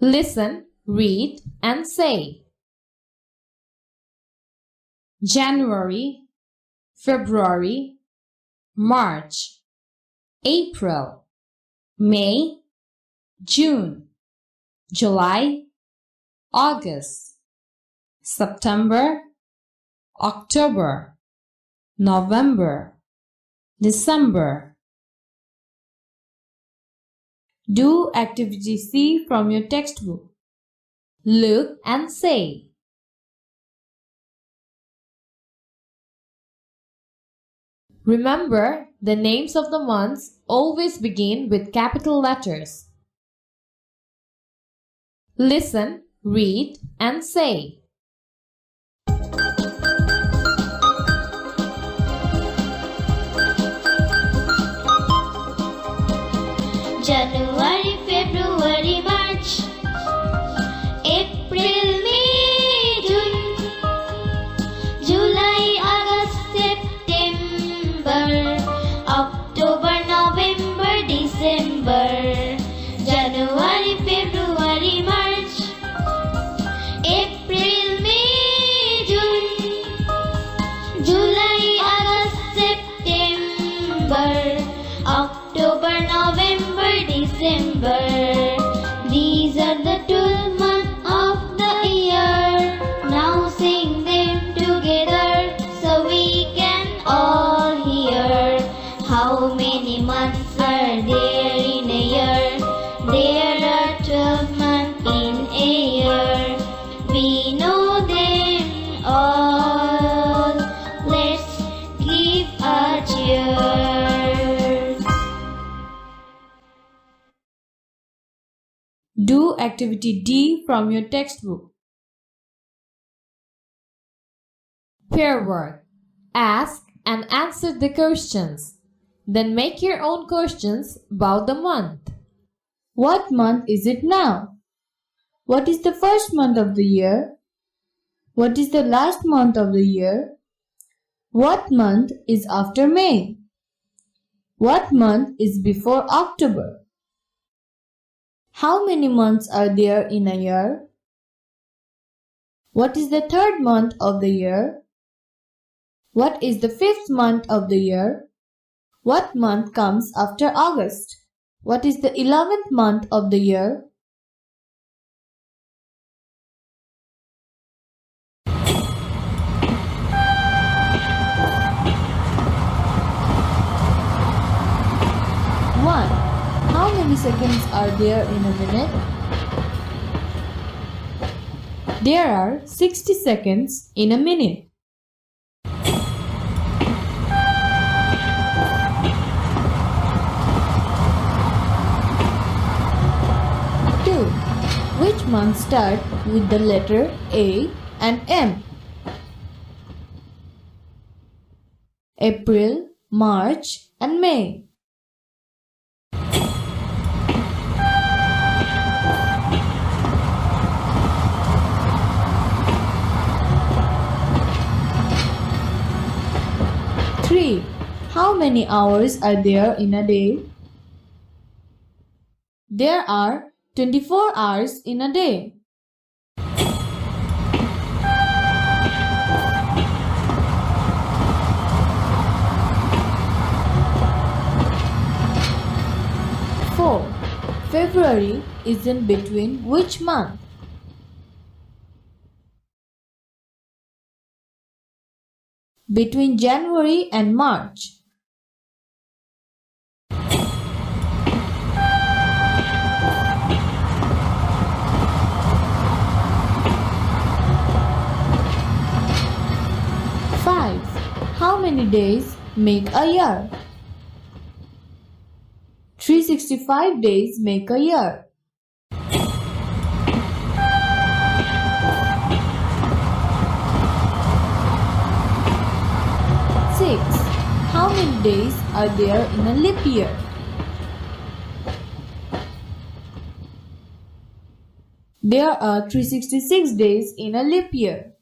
Listen, read and say. January, February, March, April, May, June, July, August, September, October, November, December. Do activity C from your textbook. Look and say. Remember, the names of the months always begin with capital letters. Listen, read and say. January, February, March, April, May, June, July, August, September, October, November, December. January, February, March, April, May, June, July, August, September, October, November, December. These are the 12 months of the year. Now sing them together so we can all hear. How many months are there in a year? There are 12 months in a year. We know them all. Let's give a cheer. Do activity D from your textbook. Pair work. Ask and answer the questions. Then make your own questions about the month. What month is it now? What is the first month of the year? What is the last month of the year? What month is after May? What month is before October? How many months are there in a year? What is the third month of the year? What is the fifth month of the year? What month comes after August? What is the 11th month of the year? How many seconds are there in a minute? There are 60 seconds in a minute. 2. Which months start with the letter A and M? April, March and May. 3. How many hours are there in a day? There are 24 hours in a day. 4. February is in between which month? Between January and March. 5. How many days make a year? 365 days make a year. 6. How many days are there in a leap year? There are 366 days in a leap year.